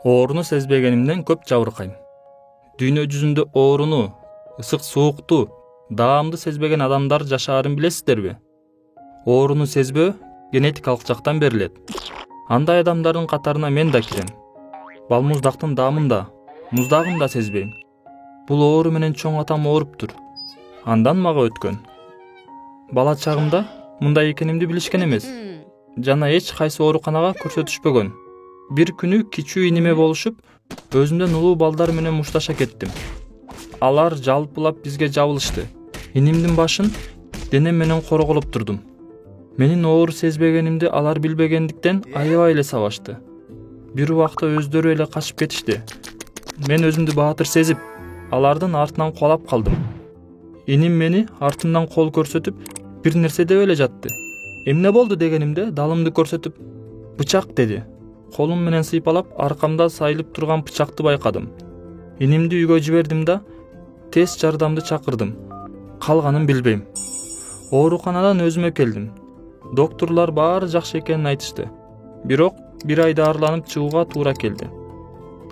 Ооруну сезбегенимден көп жабыркайм. Дүйнө жүзүндө ооруну, ысык суукту, даамды сезбеген адамдар жашаарын билесиздерби? Ооруну сезбөө генетикалык жактан берилет. Андай адамдардын катарына мен да кирем. Балмуздактын даамын да, муздагын да сезбейм. Бул оору менен чоң атам ооруптур. Андан мага өткөн. Бала чагымда мындай экенимди билишкен эмес. Жана эч кайсы ооруканага көрсөтүшпөгөн. Бир күнү кичүү иниме болушуп, өзүмдөн улуу балдар менен мушташа кеттим. Алар жалпылап бизге жабылышты. Инимдин башын денем менен корголуп турдум. Менин оору сезбегенимди алар билбегендиктен аябай эле сабашты. Бир убакта өздөрү эле качып кетишти. Мен өзүмдү баатыр сезип, алардын артынан куалап калдым. Иним мени артымдан кол көрсөтүп, бир нерсе деп эле жатты. Эмне болду дегенимде далымды көрсөтүп, бычак деди. Колум менен сыйпалап, аркамда сайылып турган бычакты байкадым. Инимди үйгө жибердим да, тез жардамды чакырдым. Калганын билбейм. Ооруканадан өзүмө келдим. Докторлор баары жакшы экенин айтышты. Бирок бир айда арланып чыгууга туура келди.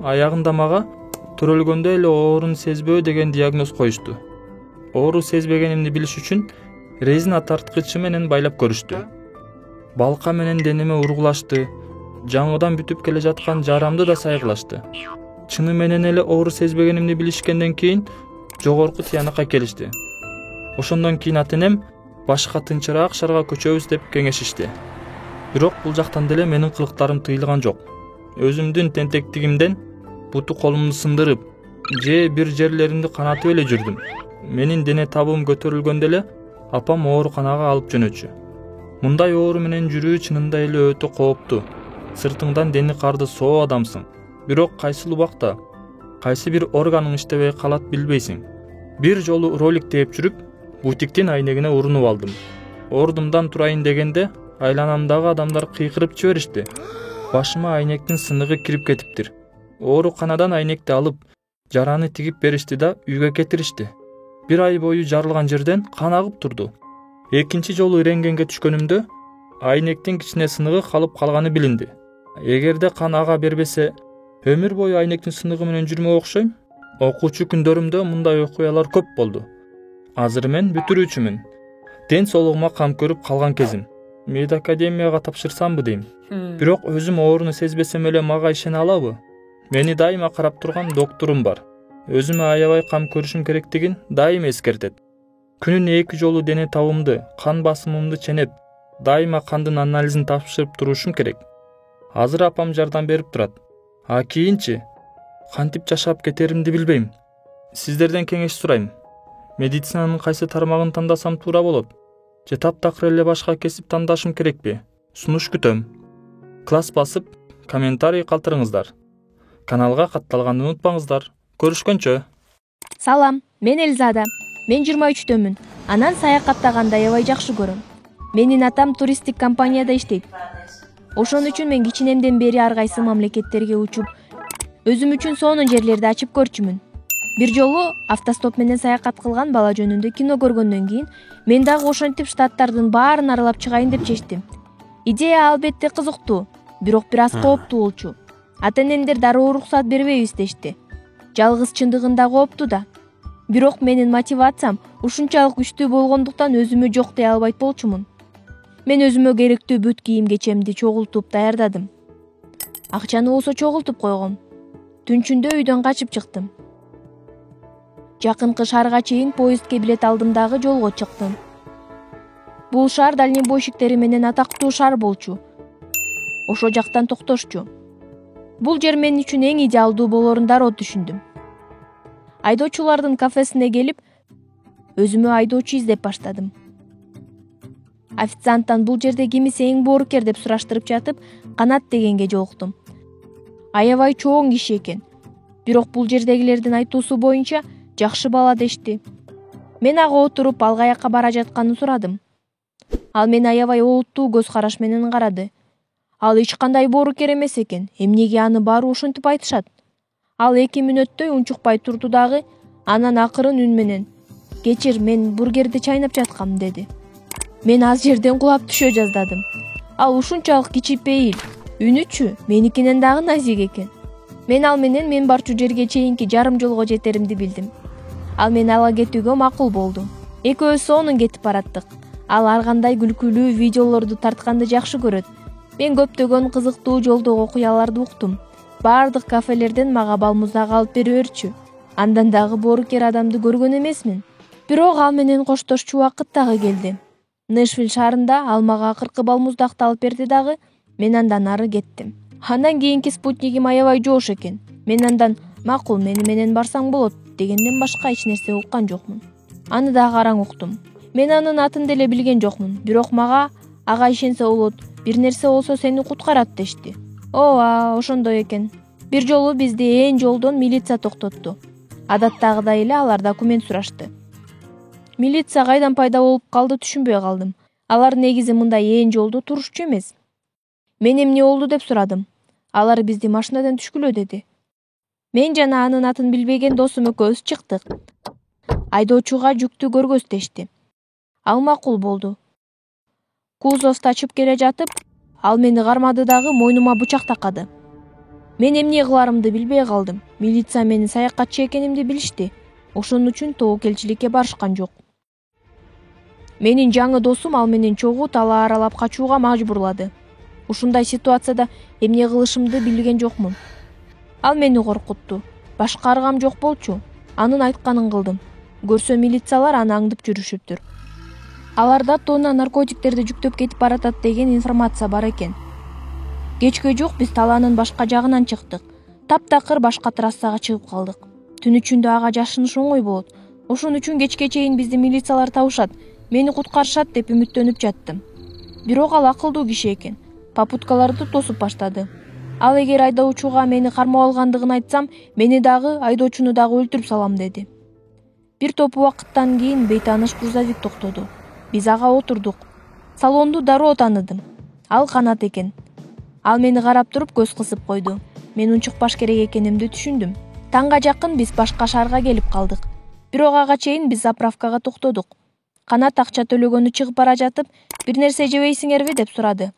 Аягында мага төрөлгөндө эле ооруну сезбөө деген диагноз коюшту. Оору сезбегенимди билиш үчүн резина тарткычы менен байлап көрүштү. Балка менен денеме ургулашты. Жаңыдан бүтүп келе жаткан жарамды да сайгылашты. Чыны менен эле оору сезбегенимди билишкенден кийин жогорку тыянакка келишти. Ошондон кийин ата-энем башка тынчыраак шаарга көчөбүз деп кеңешишти. Бирок бул жактан деле менин кылыктарым тыйылган жок. Өзүмдүн тентектигимден буту колумду сындырып, же бир жерлеримди канатып эле жүрдүм. Менин дене табым көтөрүлгөндө эле апам ооруканага алып жөнөчү. Мындай оору менен жүрүү чынында эле өтө кооптуу. Сыртыңдан дени карды соо адамсың. Бирок кайсыл убакта кайсы бир органың иштебей калат билбейсиң. Бир жолу ролик тээп жүрүп, бутиктин айнегине урунуп алдым. Ордумдан турайын дегенде айланамдагы адамдар кыйкырып жиберишти. Башыма айнектин сыныгы кирип кетиптир. Ооруканадан айнекти алып, жараны тигип беришти да үйгө кетиришти. Бир ай бою жарылган жерден кан агып турду. Экинчи жолу рентгенге түшкөнүмдө айнектин кичине сыныгы калып калганы билинди. Эгерде кан ага бербесе, өмүр бою айнектин сыныгы менен жүрмөк окшойм. Окуучу күндөрүмдө мындай окуялар көп болду. Азыр мен бүтүрүүчүмүн. Ден соолугума кам көрүп калган кезим. Медакадемияга тапшырсамбы дейм. Бирок өзүм ооруну сезбесем эле мага ишене алабы? Мени дайыма карап турган докторум бар. Өзүмө аябай кам көрүшүм керектигин дайыма эскертет. Күнүнө 2 жолу дене табымды, кан басымымды ченеп, дайыма кандын анализин тапшырып турушум керек. Азыр апам жардам берип турат. А кийинчи кантип жашап кетеримди билбейм. Сиздерден кеңеш сурайм. Медицинанын кайсы тармагын тандасам туура болот? Же таптакыр эле башка кесип тандашым керекпи? Сунуш күтөм. Класс басып, комментарий калтырыңыздар. Каналга катталганды унутпаңыздар. Көрүшкөнчө. Салам, мен Элзада. Мен 23-дөмүн. Анан саякаттаганды аябай жакшы көрөм. Менин атам туристтик компанияда иштейт. Ошон үчүн мен кичинемден бери ар кайсы мамлекеттерге учуп, өзүм үчүн сонун жерлерди ачып көрчүмүн. Бир жолу автостоп менен саякат кылган бала жөнүндө кино көргөндөн кийин мен дагы ошентип штаттардын баарын аралап чыгайын деп чечтим. Идея албетте кызыктуу, бирок бир аз кооптуу болчу. Ата-энемдер дароо уруксат бербейбиз дешти. Жалгыз чындыгында кооптуу да. Бирок менин мотивациям ушунчалык күчтүү болгондуктан өзүмө жок дей албайт болчумун. Мен өзүмө керектүү бүт кийим кечемди чогултуп даярдадым. Акчаны болсо чогултуп койгом. Түнчүндө үйдөн качып чыктым. Жакынкы шаарга чейин поездге билет алдым дагы жолго чыктым. Бул шаар дальнебойщиктери менен атактуу шаар болчу. Ошо жактан токтошчу. Бул жер мен үчүн эң идеалдуу болорун дароо түшүндүм. Айдоочулардын кафесине келип, өзүмө айдоочу издеп баштадым. Официанттан бул жерде кимиси эң боорукер деп сураштырып жатып, Канат дегенге жолуктум. Аябай чоң киши экен. Бирок бул жердегилердин айтуусу боюнча жакшы бала дешти. Мен ага отуруп ал каяка бара жатканын сурадым. Ал мени аябай олуттуу көз караш менен карады. Ал эч кандай боорукер эмес экен. Эмнеге аны баары ошентип айтышат? Ал 2 мүнөттөй унчукпай турду дагы, анан акырын үн менен: "Кечир, мен бургерди чайнап жаткам" деди. Мен аз жерден кулап түшө жаздадым. Ал ушунчалык кичипейил, үнүчү меникинен дагы назик экен. Мен ал менен мен барчу жерге чейинки жарым жолго жетеримди билдим. Ал мени ала кетүүгө макул болду. Экөөбүз сонун кетип бараттык. Ал ар кандай күлкүлүү видеолорду тартканды жакшы көрөт. Мен көптөгөн кызыктуу жолдогу окуяларды уктум. Баардык кафелерден мага балмуздак алып берип, андан дагы боорукер адамды көргөн эмесмин. Бирок ал менен коштошчу убакыт дагы келди. Нэшвилл шаарында ал мага акыркы балмуздакты алып берди дагы мен андан ары кеттим. Андан кийинки спутнигим аябай жоош экен. Мен андан макул мени менен барсаң болот дегенден башка эч нерсе уккан жокмун. Аны дагы араң уктум. Мен анын атын деле билген жокмун, бирок мага ага ишенсе болот, бир нерсе болсо сени куткарат дешти. Ооба, ошондой экен. Бир жолу бизди ээн жолдон милиция токтотту. Адаттагыдай эле алар документ сурашты. Милиция кайдан пайда болуп калды түшүнбөй калдым. Алар негизи мындай ээн жолдо турушчу эмес. Мен эмне болду деп сурадым. Алар бизди машинадан түшкүлө деди. Мен жана анын атын билбеген досум экөөбүз чыктык. Айдоочуга жүктү көргөз дешти. Ал макул болду. Кузовду ачып келе жатып, ал мени кармады дагы мойнума бычак такады. Мен эмне кыларымды билбей калдым. Милиция менин саякатчы экенимди билишти. Ошон үчүн тобокелчиликке барышкан жок. Менин жаңы досум ал менен чогуу талаа аралап качууга мажбурлады. Ушундай ситуацияда эмне кылышымды билген жокмун. Ал мени коркутту. Башка аргам жок болчу. Анын айтканын кылдым. Көрсө милициялар аны аңдып жүрүшүптүр. Аларда тонна наркотиктерди жүктөп кетип баратат деген информация бар экен. Кечке жук биз талаанын башка жагынан чыктык. Таптакыр башка трассага чыгып калдык. Түн ичинде ага жашыныш оңой болот. Ошон үчүн кечке чейин бизди милициялар табышат, мени куткарышат деп үмүттөнүп жаттым. Бирок ал акылдуу киши экен. Попуткаларды тосуп баштады. Ал эгер айдоочуга мени кармап алгандыгын айтсам, мени дагы, айдоочуну дагы өлтүрүп салам деди. Бир топ убакыттан кийин бейтааныш грузовик токтоду. Биз ага отурдук. Салонду дароо тааныдым. Ал Канат экен. Ал мени карап туруп көз кысып койду. Мен унчукпаш керек экенимди түшүндүм. Таңга жакын биз башка шаарга келип калдык. Бирок ага чейин биз заправкага токтодук. Канат акча төлөгөнү чыгып бара жатып, бир нерсе жебейсиңерби деп сурады.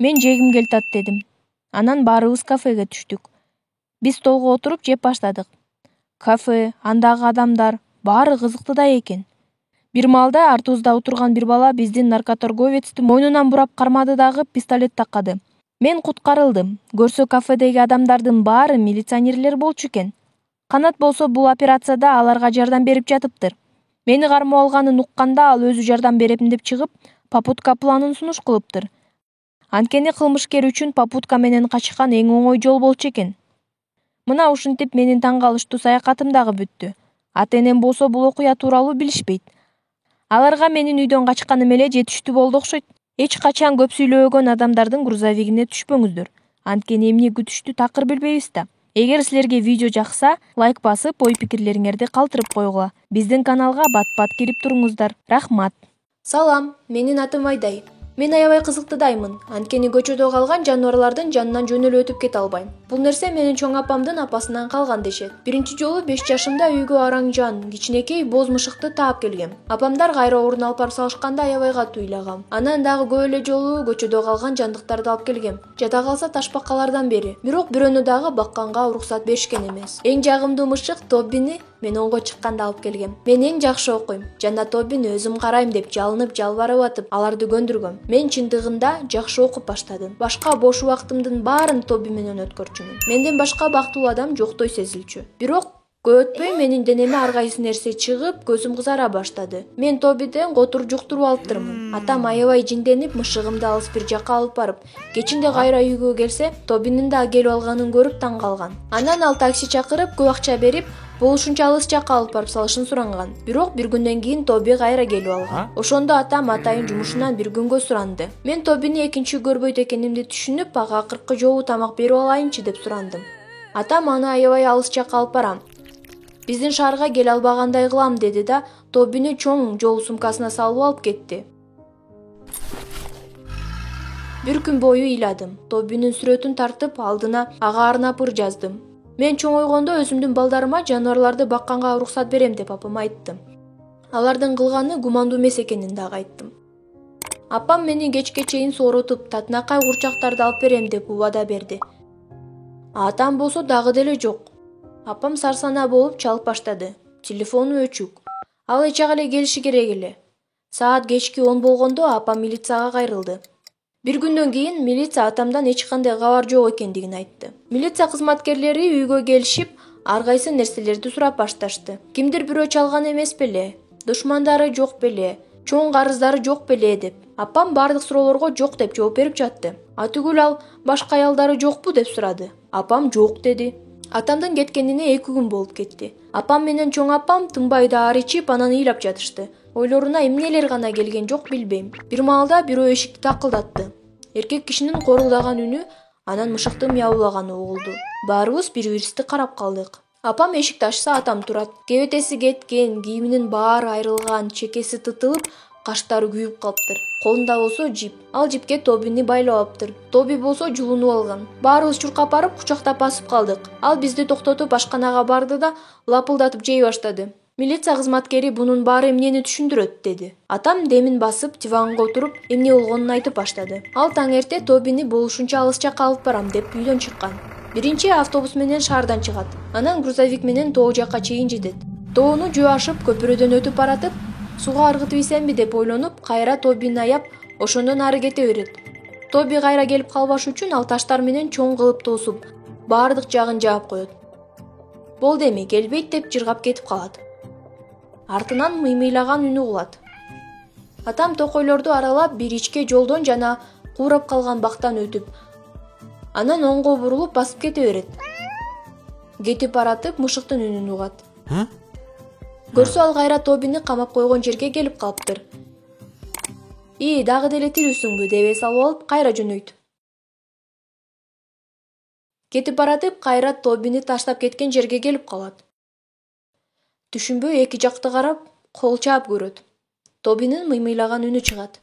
Мен жегим келтат дедим. Анан баарыбыз кафеге түштүк. Биз столго отуруп жеп баштадык. Кафе, андагы адамдар баары кызыктуудай экен. Бир маалда артыбызда отурган бир бала биздин наркоторговецти мойнунан бурап кармады дагы пистолет такады. Мен куткарылдым. Көрсө кафедеги адамдардын баары милиционерлер болчу экен. Канат болсо бул операцияда аларга жардам берип жатыптыр. Мени кармап алганын укканда ал өзү жардам берем деп чыгып, попутка планын сунуш кылыптыр. Анткени кылмышкер үчүн попутка менен качкан эң оңой жол болчу экен. Мына ушинтип менин таң калыштуу саякатым дагы бүттү. Ата-энем болсо бул окуя тууралуу билишпейт. Аларга менин үйдөн качканым эле жетиштүү болду окшойт. Эч качан көп сүйлөбөгөн адамдардын грузовигине түшпөңүздөр. Анткени эмне күтүштү такыр билбейбиз да. Эгер силерге видео жакса, лайк басып, ой пикирлериңерди калтырып койгула. Биздин каналга бат-бат кирип туруңуздар. Рахмат. Салам, менин атым Айдай. Мен аябай кызыктуудаймын. Анткени көчөдө калган жаныбарлардын жанынан жөн эле өтүп кете албайм. Бул нерсе менин чоң апамдын апасынан калган дешет. Биринчи жолу 5 жашымда үйгө араң жан, кичинекей боз мышыкты таап келгем. Апамдар кайра орун алып барып салышканда аябай катуу ыйлагам. Анан дагы көп эле жолу көчөдө калган жандыктарды алып келгем. Жада калса ташбакалардан бери. Бирок бирөөнү дагы бакканга уруксат беришкен эмес. Эң жагымдуу мышык Тоббини мен онго чыкканда алып келгем. Мен эң жакшы окуйм. Жана Тоббини өзүм карайм деп жалынып жалбарып атып, аларды көндүргөм. Мен чындыгында жакшы окуп баштадым. Башка бош убактымдын баарын Тобби менен өткөрчүмүн. Менден башка бактылуу адам жоктой сезилчү. Бирок көп өтпөй менин денеме ар кайсы нерсе чыгып, көзүм кызара баштады. Мен Тоббиден котур жуктуруп алыптырмын. Атам аябай жинденип, мышыгымды алыс бир жакка алып барып, кечинде кайра үйгө келсе, Тоббинин да келип алганын көрүп таң калган. Анан ал такси чакырып, көп акча берип, болушунча алыс жакка алып барып салышын суранган. Бирок бир күндөн кийин Тобби кайра келип алган. Ошондо атам атайын жумушунан бир күнгө суранды. Мен Тоббини экинчи көрбөйт экенимди түшүнүп, ага акыркы жолу тамак берип алайынчы деп сурандым. Атам аны аябай алыс жакка алып барам. Биздин шаарга келе албагандай кылам деди да, Тоббини чоң жол сумкасына салып алып кетти. Бир күн бою ыйладым. Тоббинин сүрөтүн тартып, алдына ага арнап ыр жаздым. Мен чоңойгондо өзүмдүн балдарыма жаныбарларды бакканга уруксат берем деп апама айттым. Алардын кылганы гумандуу эмес экенин дагы айттым. Апам мени кечке чейин сооротуп, татынакай курчактарды алып берем деп убада берди. Атам болсо дагы деле жок. Апам сарсанаа болуп чалып баштады. Телефону өчүк. Ал эч ак эле келиши керек эле. Саат кечки 10 болгондо апам милицияга кайрылды. Бир күндөн кийин милиция атамдан эч кандай кабар жок экендигин айтты. Милиция кызматкерлери үйгө келишип, ар кайсы нерселерди сурап башташты. Кимдир бирөө чалган эмес беле? Душмандары жок беле? Чоң карыздары жок беле деп. Апам бардык суроолорго жок деп жооп берип жатты. Атүгүл ал башка аялдары жокпу деп сурады. Апам жок деди. Атамдын кеткенине 2 күн болуп кетти. Апам менен чоң апам тынбай дары ичип анан ыйлап жатышты. Ойлоруна эмнелер гана келген жок билбейм. Бир маалда бирөө эшикти такылдатты. Эркек кишинин корулдаган үнү, анан мышыктын мияулаганы угулду. Баарыбыз бири-бирибизди карап калдык. Апам эшикти ачса, атам турат. Кебетеси кеткен, кийиминин баары айрылган, чекеси тытылып, каштары күйүп калыптыр. Колунда болсо жип. Ал жипке Тобини байлап алыптыр. Тоби болсо жулунуп алган. Баарыбыз чуркап барып кучактап басып калдык. Ал бизди токтотуп ашканага барды да лапылдатып жей баштады. Милиция кызматкери бунун баары эмнени түшүндүрөт деди. Атам демин басып, диванга отуруп, эмне болгонун айтып баштады. Ал таң эрте Тобини болушунча алыс жакка алып барам деп үйдөн чыккан. Биринчи автобус менен шаардан чыгат. Анан грузовик менен Тоо жакка чейин жетет. Тоону жөө ашып, көпүрөдөн өтүп баратып, сууга ыргытып ийсемби деп ойлонуп, кайра Тобини аяп, ошондон ары кете берет. Тоби кайра келип калбаш үчүн ал таштар менен чоң кылып тосуп, баардык жагын жаап коет. Болду эми, келбейт деп жыргап кетип калат. Артынан мыймыйлаган үн угулат. Атам токойлорду аралап бир ичке жолдон жана куурап калган бактан өтүп, анан оңго бурулуп басып кете берет. Кетип баратып мышыктын үнүн угат. Көрсө ал кайра Тобини камап койгон жерге келип калыптыр. Дагы деле тирүүсүңбү деп эс алып алып кайра жөнөйт. Кетип баратып кайра Тобини таштап кеткен жерге келип калат. Түшүнбөй эки жакты карап, кол чаап көрөт. Тобинин мыймыйлаган үнү чыгат.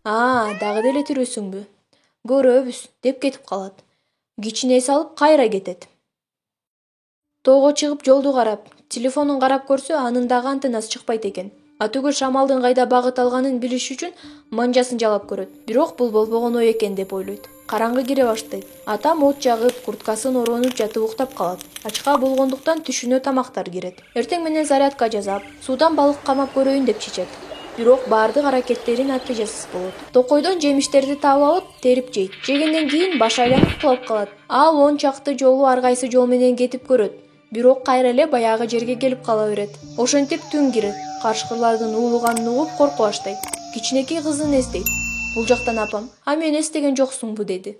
Дагы деле тирүүсүңбү? Көрөбүз деп кетип калат. Кичине эс алып кайра кетет. Тоого чыгып жолду карап, телефонун карап көрсө, анын дагы антеннасы чыкпайт экен. Атүгүл шамалдын кайда багыт алганын билиш үчүн манжасын жалап көрөт. Бирок бул болбогон ой экен деп ойлойт. Караңгы кире баштайт. Атам от жагып, курткасын оронуп жатып уктап калат. Ачка болгондуктан түшүнө тамактар кирет. Эртең менен зарядка жасап, суудан балык камап көрөйүн деп чечет. Бирок баардык аракеттери натыйжасыз болот. Токойдон жемиштерди таап алып, терип жейт. Жегенден кийин башы айланып кулап калат. Ал 10 чакты жолу ар кайсы жол менен кетип көрөт. Бирок кайра эле баягы жерге келип кала берет. Ошентип түн кирет. Карышкырлардын уулуганын угуп корко баштайт. Кичинекей кызын эстейт. Бул жактан апам: "Мени эстеген жоксуңбу?" деди.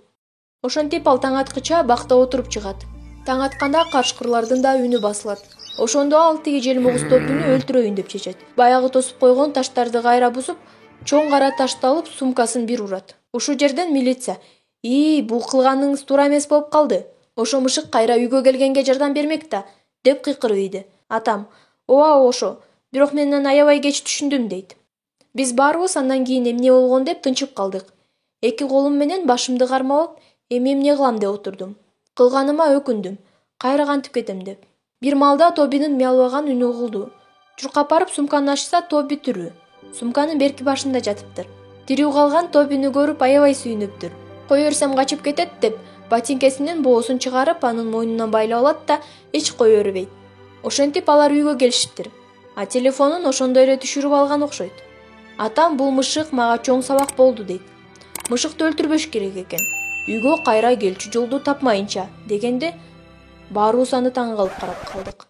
Ошентип ал таң аткыча бакта отуруп чыгат. Таң атканда карышкырлардын да үнү басылат. Ошондо ал тиги желмогуз Тобини өлтүрөйүн деп чечет. Баягы тосуп койгон таштарды кайра бузуп, чоң кара ташты алып сумкасын бир урат. Ушул жерден милиция: бул кылганыңыз туура эмес болуп калды. Ошо мышык кайра үйгө келгенге жардам бермек да" деп кыйкырып ийди. Атам: "Ооба ошо. Бирок мен анан аябай кеч түшүндүм" дейт. Биз баарыбыз андан кийин эмне болгон деп тынчып калдык. Эки колум менен башымды кармап алып, эмне кылам деп отурдум. Кылганыма өкүндүм. Кайра кантип кетем деп. Бир маалда Тобинин мияулаган үнү угулду. Чуркап барып сумканы ачса, Тоби тирүү. Сумканын берки башында жатыптыр. Тирүү калган Тобини көрүп аябай сүйүнүптүр. Кое берсем качып кетет деп, ботинкесинин боосун чыгарып, анын мойнунан байлап алат да эч кое бербейт. Ошентип алар үйгө келишиптир. А телефонун ошондой эле түшүрүп алган окшойт. Атам бул мышык мага чоң сабак болду дейт. Мышыкты өлтүрбөш керек экен. Үйгө кайра келчү жолду тапмайынча дегенде баарыбыз аны таң калып карап калдык.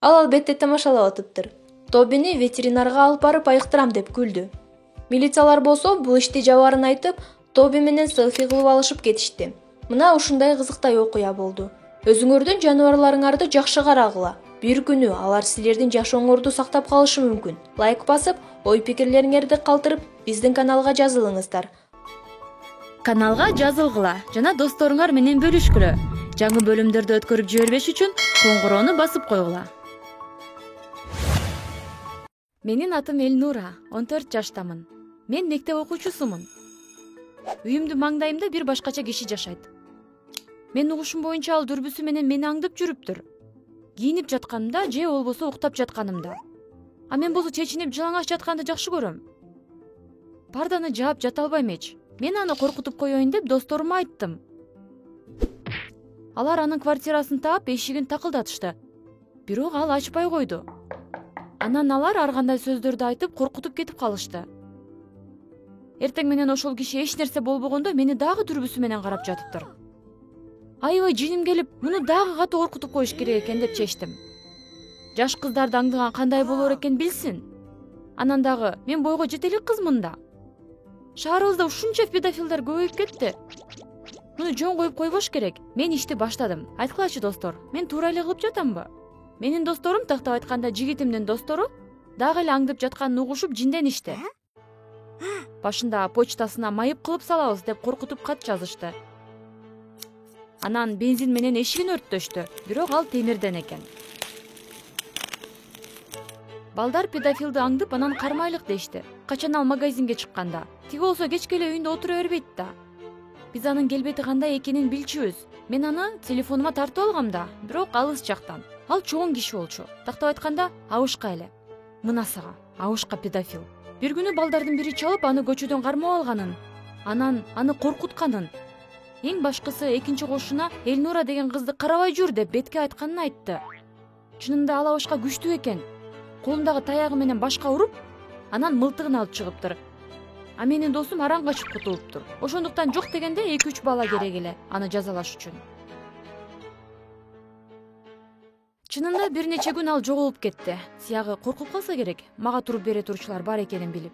Ал албетте тамашалап атыптыр. Тобини ветеринарга алып барып айыктырам деп күлдү. Милициялар болсо бул ишти жабарын айтып, Тоби менен селфи кылып алышып кетишти. Мына ушундай кызыктай окуя болду. Өзүңөрдүн жаныбарларыңарды жакшы карагыла. Бир күнү алар силердин жашооңорду сактап калышы мүмкүн. Лайк басып, ой-пикирлериңерди калтырып, биздин каналга жазылыңыздар. Каналга жазылгыла жана досторуңар менен бөлүшкүлө. Жаңы бөлүмдөрдү өткөрүп жибербеш үчүн коңгуроону басып койгула. Менин атым Элнура, 14 жаштамын. Мен мектеп окуучусумун. Үйүмдүн маңдайымда бир башкача киши жашайт. Мен угушум боюнча ал дүрбүсү менен мени аңдып жүрүптүр. Кийинип жатканымда же болбосо уктап жатканымда. А мен бул чечинип жалаңаш жатканды жакшы көрөм. Парданы жаап жата албайм эч. Мен аны коркутуп коеюн деп досторума айттым. Алар анын квартирасын таап эшигин такылдатышты. Бирок ал ачпай койду. Анан алар ар кандай сөздөрдү айтып коркутуп кетип калышты. Эртең менен ошол киши эч нерсе болбогондо мени дагы дүрбүсү менен карап жатыптыр. Аябай жиним келип, муну дагы катуу коркутуп коюш керек экен деп чечтим. Жаш кыздарды аңдыган кандай болор экен билсин. Анан дагы мен бойго жете элек кызмын да. Шаарыбызда ушунча педофилдер көбөйүп кетти. Муну жөн коюп койбош керек. Мен ишти баштадым. Айткылачы достор, мен туура эле кылып жатамбы? Менин досторум, тактап айтканда жигитимдин достору, дагы эле аңдып жатканын угушуп жинденишти. Башында почтасына майып кылып салабыз деп коркутуп кат жазышты. Анан бензин менен эшигин өрттөштү, бирок ал темирден экен. Балдар педофилди аңдып анан кармайлык дешти. Качан ал магазинге чыкканда. Тиги болсо кечке эле үйүндө отура бербейт да. Биз анын келбети кандай экенин билчүбүз. Мен аны телефонума тартып алгам да, бирок алыс жактан. Ал чоң киши болчу. Тактап айтканда, абышка эле. Мына сага, абышка педофил. Бир күнү балдардын бири чалып аны көчөдөн кармап алганын, анан аны коркутканын. Эң башкысы экинчи кошуна Элнура деген кызды карабай жүр деп бетке айтканын айтты. Чынында ал абышка күчтүү экен. Колундагы таягы менен башка уруп, анан мылтыгын алып чыгыптыр. А менин досум араң качып кутулуптур. Ошондуктан жок дегенде 2-3 бала керек эле аны жазалаш үчүн. Чынында бир нече күн ал жоголуп кетти. Сиягы коркуп калса керек, мага туруп бере турчулар бар экенин билип.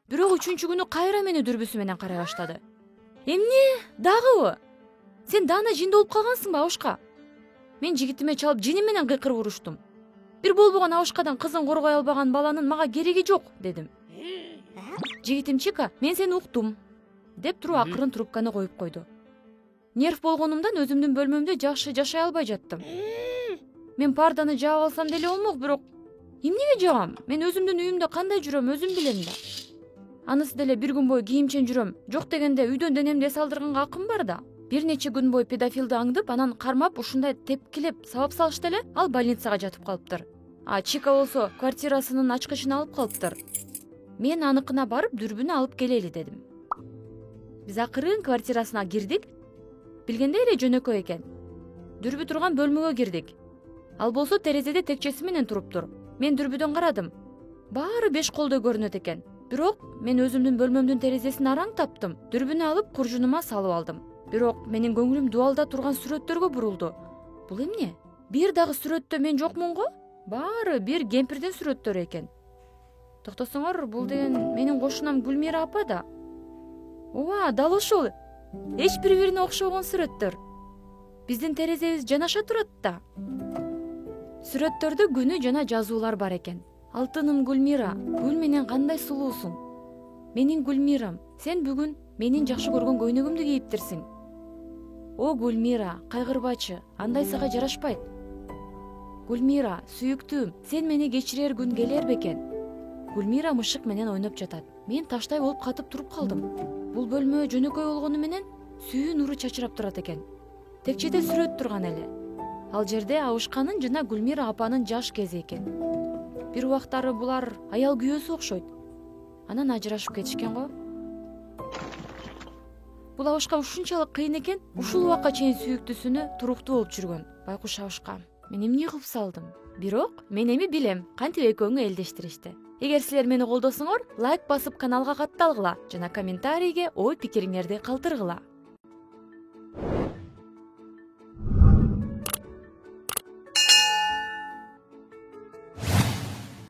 Бирок 3-күнү күнү кайра мени дүрбүсү менен карай баштады. Эмне? Дагыбы? Сен даана жинди болуп калгансыңбы, абышка? Мен жигитиме чалып жиним менен кыйкырып уруштум. Бир болбогон абышкадан кызын коргой албаган баланын мага кереги жок, дедим. Жигитим Чика, мен сени уктум, деп туруп акырын трубканы коюп койду. Нерв болгонумдан өзүмдүн бөлмөмдө жакшы жашай албай жаттым. Мен парданы жаап алсам деле болмок, бирок эмнеге жагам? Мен өзүмдүн үйүмдө кандай жүрөм, өзүм билем да. Анысы деле бир күн бою кийимчен жүрөм. Жок дегенде үйдөн денемди эс алдырганга акым бар да. Бир нече күн бою педофилди аңдып, анан кармап, ушундай тепкилеп сабап салышты эле, ал больницага жатып калыптыр. А Чика болсо квартирасынын ачкычын алып калыптыр. Мен аныкына барып дүрбүнү алып келели дедим. Биз акырын квартирасына кирдик. Билгендей эле жөнөкөй экен. Дүрбү турган бөлмөгө кирдик. Ал болсо терезеде текчеси менен туруптур. Мен дүрбүдөн карадым. Баары 5 колдой көрүнөт экен. Бирок мен өзүмдүн бөлмөмдүн терезесин араң таптым. Дүрбүнү алып куржунума салып алдым. Бирок менин көңүлүм дуалда турган сүрөттөргө бурулду. Бул эмне? Бир дагы сүрөттө мен жокмун го? Баары бир кемпирдин сүрөттөрү экен. Токтосоңор, бул деген менин кошунам Гүлмира апа да. Ооба, дал ошол. Эч бири-бирине окшогон сүрөттөр. Биздин терезебиз жанаша турат да. Сүрөттөрдө күнү жана жазуулар бар экен. Алтыным Гүлмира, гүл менен кандай сулуусуң. Менин Гүлмирам, сен бүгүн менин жакшы көргөн көйнөгүмдү кийиптирсиң. О Гүлмира, кайгырбачы, андай сага жарашпайт. Гүлмира, сүйүктүүм, сен мени кечирер күн келер бекен. Гүлмира мышык менен ойноп жатат. Мен таштай болуп катып туруп калдым. Бул бөлмө жөнөкөй болгону менен сүйүү нуру чачырап турат экен. Текчеде сүрөт турган эле. Ал жерде Абышканын жана Гүлмира апанын жаш кези экен. Бир убактары булар аял күйөөсү окшойт. Анан ажырашып кетишкен го. Бул Абышка ушунчалык кыйын экен, ушул убакка чейин сүйүктүүсүнө туруктуу болуп жүргөн. Байкуш Абышка, мен эмне кылып салдым? Бирок мен эми билем, кантип экөөңү элдештиришти. Эгер силер мени колдосоңор, лайк басып каналга катталгыла жана комментарийге ой пикириңерди калтыргыла.